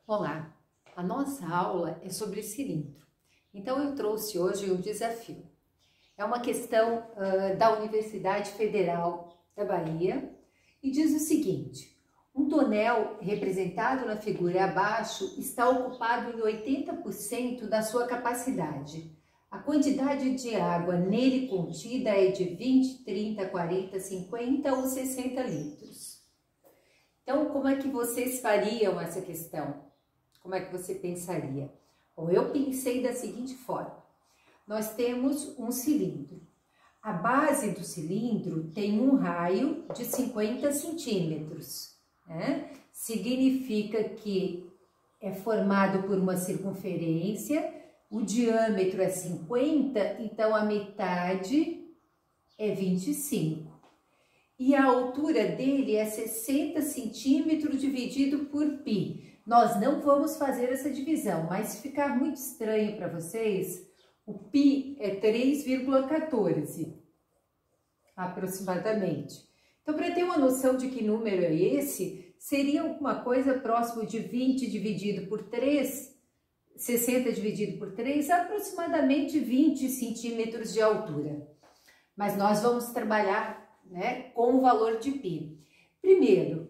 Olá, a nossa aula é sobre cilindro, então eu trouxe hoje um desafio. É uma questão da Universidade Federal da Bahia e diz o seguinte: um tonel representado na figura abaixo está ocupado em 80% da sua capacidade. A quantidade de água nele contida é de 20, 30, 40, 50 ou 60 litros. Então, como é que vocês fariam essa questão? Como é que você pensaria? Bom, eu pensei da seguinte forma: nós temos um cilindro. A base do cilindro tem um raio de 50 centímetros, né? Significa que é formado por uma circunferência, o diâmetro é 50, então a metade é 25. E a altura dele é 60 centímetros dividido por π. Nós não vamos fazer essa divisão, mas se ficar muito estranho para vocês, o π é 3,14 aproximadamente. Então, para ter uma noção de que número é esse, seria alguma coisa próximo de 20 dividido por 3, 60 dividido por 3, aproximadamente 20 centímetros de altura. Mas nós vamos trabalhar, né, com o valor de π. Primeiro,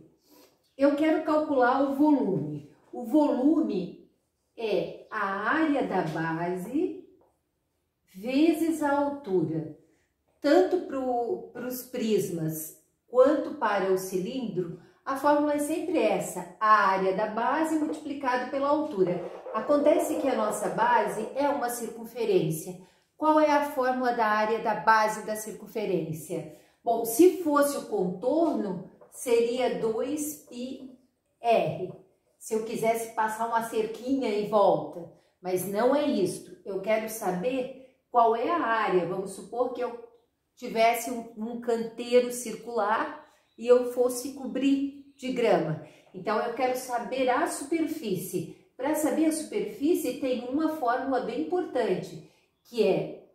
eu quero calcular o volume. O volume é a área da base vezes a altura. Tanto para os prismas quanto para o cilindro, a fórmula é sempre essa: a área da base multiplicado pela altura. Acontece que a nossa base é uma circunferência. Qual é a fórmula da área da base da circunferência? Bom, se fosse o contorno, seria 2πr. Se eu quisesse passar uma cerquinha em volta, mas não é isto. Eu quero saber qual é a área. Vamos supor que eu tivesse um canteiro circular e eu fosse cobrir de grama. Então, eu quero saber a superfície. Para saber a superfície, tem uma fórmula bem importante, que é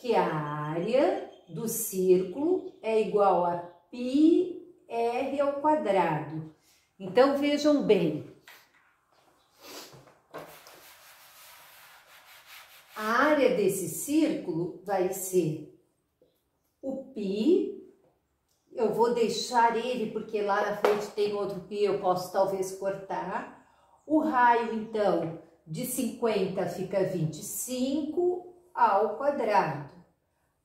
que a área do círculo é igual a πr ao quadrado. Então, vejam bem. A área desse círculo vai ser o π. Eu vou deixar ele porque lá na frente tem outro π, eu posso talvez cortar. O raio, então, de 50 fica 25 ao quadrado.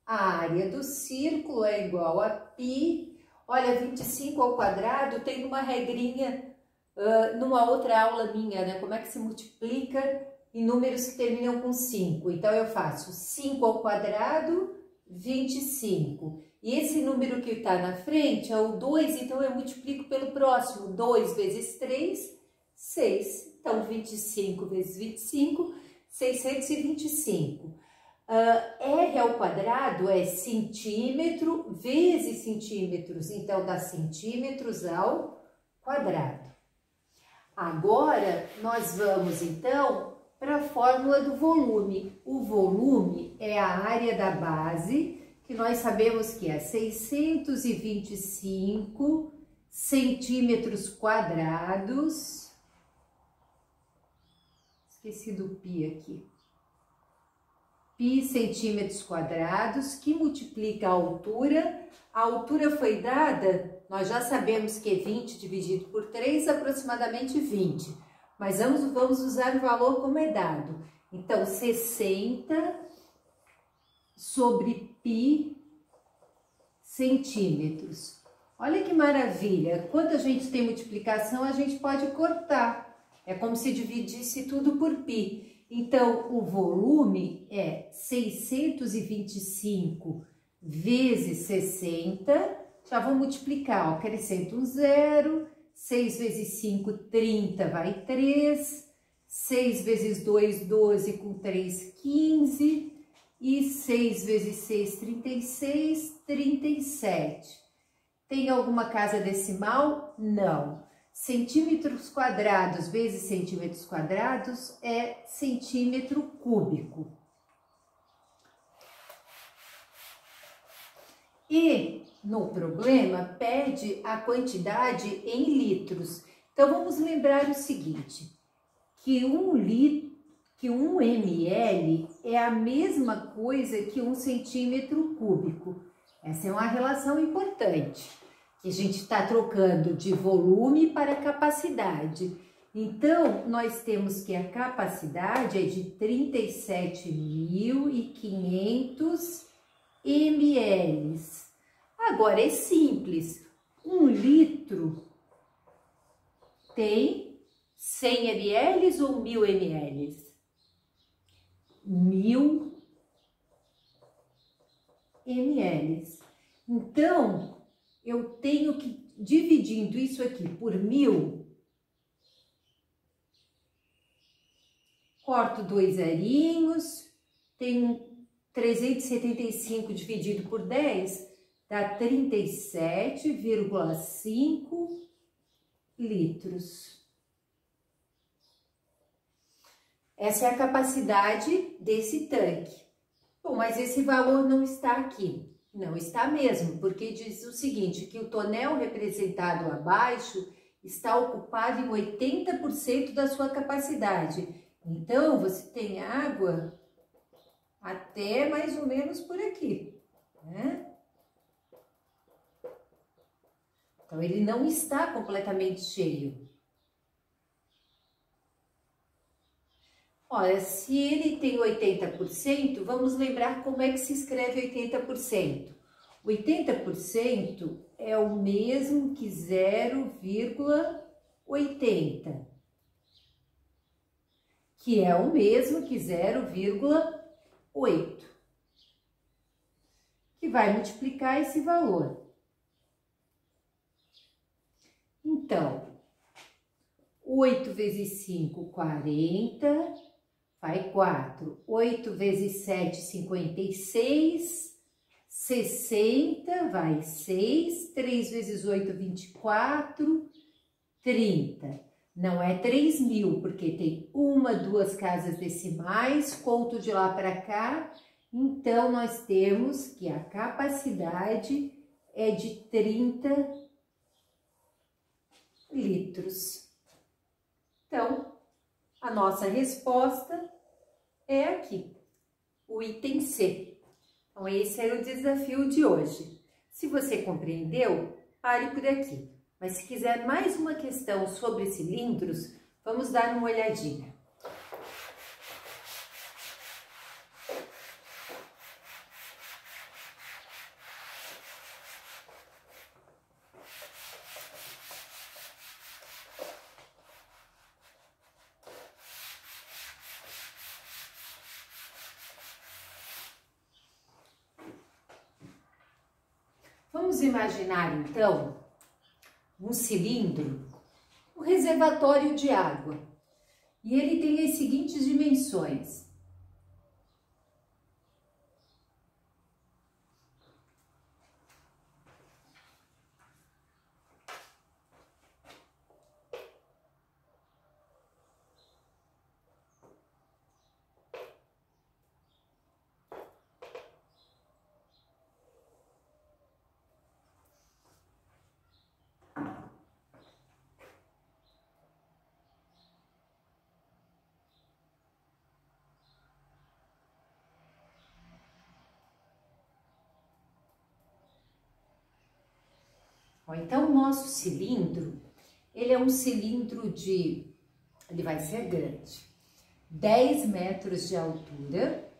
A área do círculo é igual a π. Olha, 25 ao quadrado tem uma regrinha numa outra aula minha, né? Como é que se multiplica em números que terminam com 5. Então, eu faço 5 ao quadrado, 25. E esse número que está na frente é o 2, então eu multiplico pelo próximo. 2 vezes 3, 6. Então, 25 vezes 25, 625. R ao quadrado é centímetro vezes centímetros, então dá centímetros ao quadrado. Agora, nós vamos então para a fórmula do volume. O volume é a área da base, que nós sabemos que é 625 centímetros quadrados. Esqueci do π aqui. Π centímetros quadrados, que multiplica a altura. A altura foi dada, nós já sabemos que é 20 dividido por 3, aproximadamente 20. Mas vamos usar o valor como é dado. Então, 60 sobre π centímetros. Olha que maravilha! Quando a gente tem multiplicação, a gente pode cortar. É como se dividisse tudo por π. Então, o volume é 625 vezes 60. Já vou multiplicar, ó, acrescento um zero. 6 vezes 5, 30, vai 3. 6 vezes 2, 12, com 3, 15. E 6 vezes 6, 36, 37. Tem alguma casa decimal? Não. Centímetros quadrados vezes centímetros quadrados é centímetro cúbico. E no problema pede a quantidade em litros. Então, vamos lembrar o seguinte, que um ml é a mesma coisa que 1 centímetro cúbico. Essa é uma relação importante, que a gente está trocando de volume para capacidade. Então, nós temos que a capacidade é de 37.500 ml. Agora, é simples, 1 litro tem 100 ml ou 1000 ml? 1000 ml. Então, eu tenho que, dividindo isso aqui por 1000, corto 2 zerinhos, tenho 375 dividido por 10, dá 37,5 litros. Essa é a capacidade desse tanque. Bom, mas esse valor não está aqui. Não está mesmo, porque diz o seguinte, que o tonel representado abaixo está ocupado em 80% da sua capacidade. Então, você tem água até mais ou menos por aqui, né? Então, ele não está completamente cheio. Olha, se ele tem 80%, vamos lembrar como é que se escreve 80%. 80% é o mesmo que 0,80, que é o mesmo que 0,8, que vai multiplicar esse valor. Então, 8 vezes 5, 40, vai 4. 8 vezes 7, 56, 60, vai 6. 3 vezes 8, 24, 30. Não é 3.000, porque tem 1, 2 casas decimais, conto de lá para cá. Então, nós temos que a capacidade é de 30 litros. Então, a nossa resposta é aqui, o item C. Então, esse era o desafio de hoje. Se você compreendeu, pare por aqui. Mas se quiser mais uma questão sobre cilindros, vamos dar uma olhadinha. Vamos imaginar, então, um cilindro, um reservatório de água. E ele tem as seguintes dimensões. Então, o nosso cilindro, ele é um cilindro ele vai ser grande, 10 metros de altura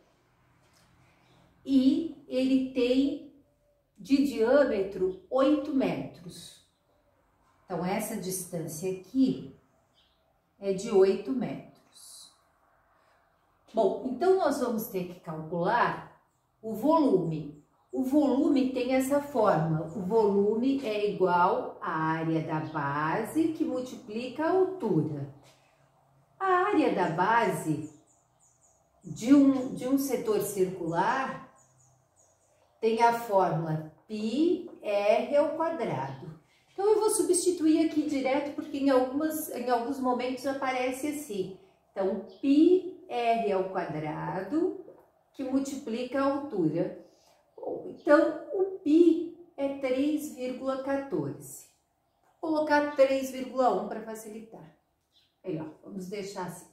e ele tem de diâmetro 8 metros. Então, essa distância aqui é de 8 metros. Bom, então nós vamos ter que calcular o volume. O volume tem essa forma, o volume é igual à área da base que multiplica a altura. A área da base de um setor circular tem a fórmula πr ao quadrado. Então, eu vou substituir aqui direto porque em alguns momentos aparece assim. Então, πr ao quadrado que multiplica a altura. Então, o π é 3,14. colocar 3,1 para facilitar. Aí, ó, vamos deixar assim.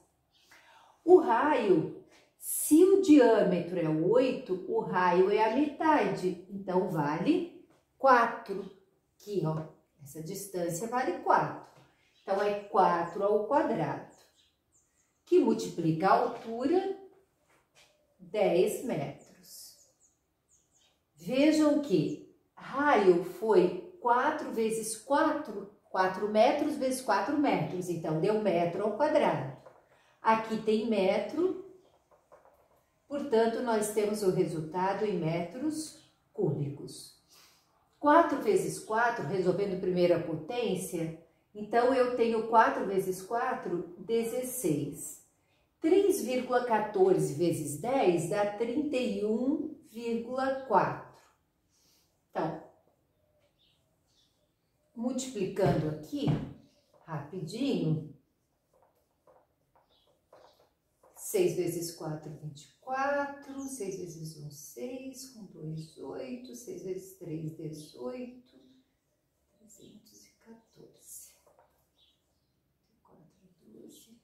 O raio, se o diâmetro é 8, o raio é a metade, então vale 4. Aqui, ó, essa distância vale 4. Então, é 4 ao quadrado, que multiplica a altura, 10 metros. Vejam que raio foi 4 vezes 4, 4 metros vezes 4 metros, então deu metro ao quadrado. Aqui tem metro, portanto, nós temos o resultado em metros cúbicos. 4 vezes 4, resolvendo primeiro a potência, então eu tenho 4 vezes 4, 16. 3,14 vezes 10 dá 31,4. Então, multiplicando aqui, rapidinho, 6 vezes 4, 24, 6 vezes 1, 6, com 2, 8, 6 vezes 3, 18, 314, 4, 12.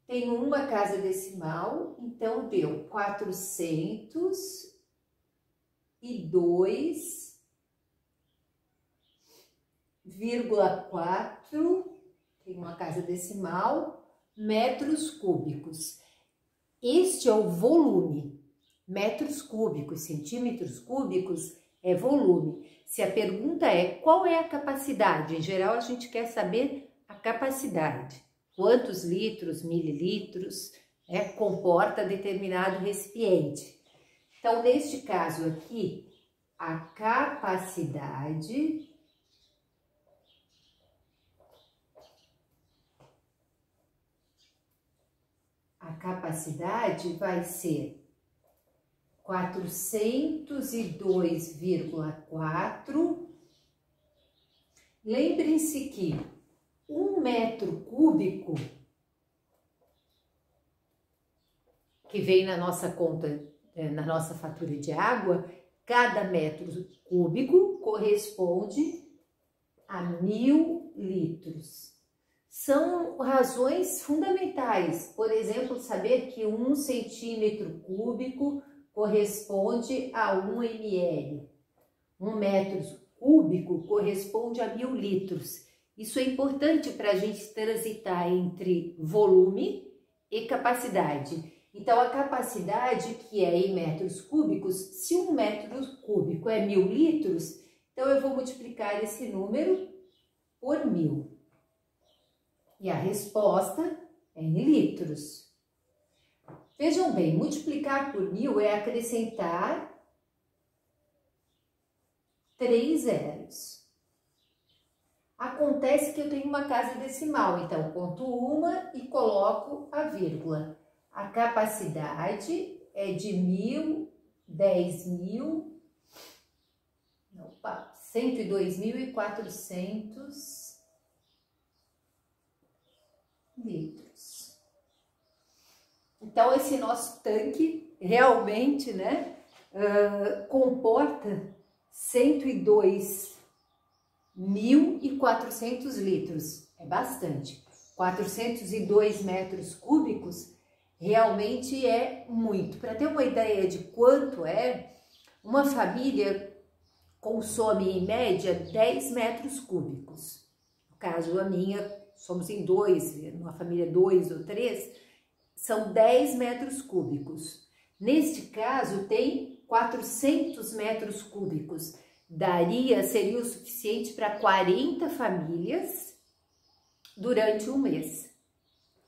Tem uma casa decimal, então deu 402,4, tem uma casa decimal, metros cúbicos. Este é o volume. Metros cúbicos, centímetros cúbicos é volume. Se a pergunta é qual é a capacidade, em geral a gente quer saber a capacidade. Quantos litros, mililitros, comporta determinado recipiente. Então, neste caso aqui, a capacidade vai ser 402,4. Lembrem-se que 1 metro cúbico, que vem na nossa conta, na nossa fatura de água, cada metro cúbico corresponde a 1000 litros. São razões fundamentais, por exemplo, saber que 1 centímetro cúbico corresponde a 1 ml. 1 metro cúbico corresponde a 1000 litros. Isso é importante para a gente transitar entre volume e capacidade. Então, a capacidade, que é em metros cúbicos, se 1 metro cúbico é 1000 litros, então eu vou multiplicar esse número por 1000. E a resposta é em litros. Vejam bem, multiplicar por 1000 é acrescentar 3 zeros. Acontece que eu tenho uma casa decimal, então conto uma e coloco a vírgula. A capacidade é de 1000, 10.000, 102.400 litros. Então, esse nosso tanque realmente, comporta 102.400 litros. É bastante. 402 metros cúbicos realmente é muito. Para ter uma ideia de quanto é, uma família consome em média 10 metros cúbicos. No caso, a minha, somos em 2, numa família 2 ou 3, são 10 metros cúbicos. Neste caso, tem 400 metros cúbicos. Seria o suficiente para 40 famílias durante um mês.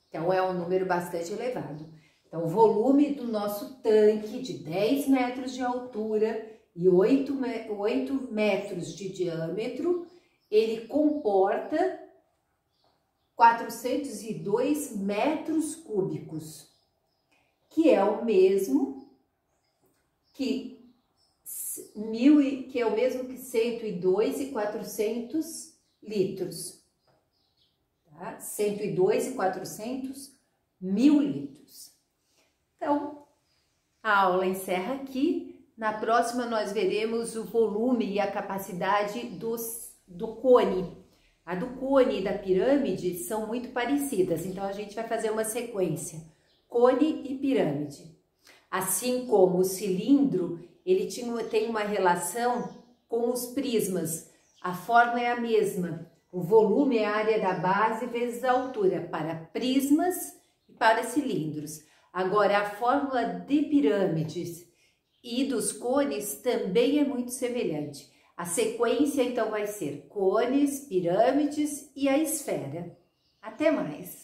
Então, é um número bastante elevado. Então, o volume do nosso tanque de 10 metros de altura e 8 metros de diâmetro, ele comporta 402 metros cúbicos, que é o mesmo que 102.400 litros. Tá? 102.400 mil litros. Então, a aula encerra aqui. Na próxima nós veremos o volume e a capacidade do cone. A do cone e da pirâmide são muito parecidas, então a gente vai fazer uma sequência, cone e pirâmide. Assim como o cilindro, ele tem uma relação com os prismas, a forma é a mesma, o volume é a área da base vezes a altura para prismas e para cilindros. Agora, a fórmula de pirâmides e dos cones também é muito semelhante. A sequência, então, vai ser cones, pirâmides e a esfera. Até mais!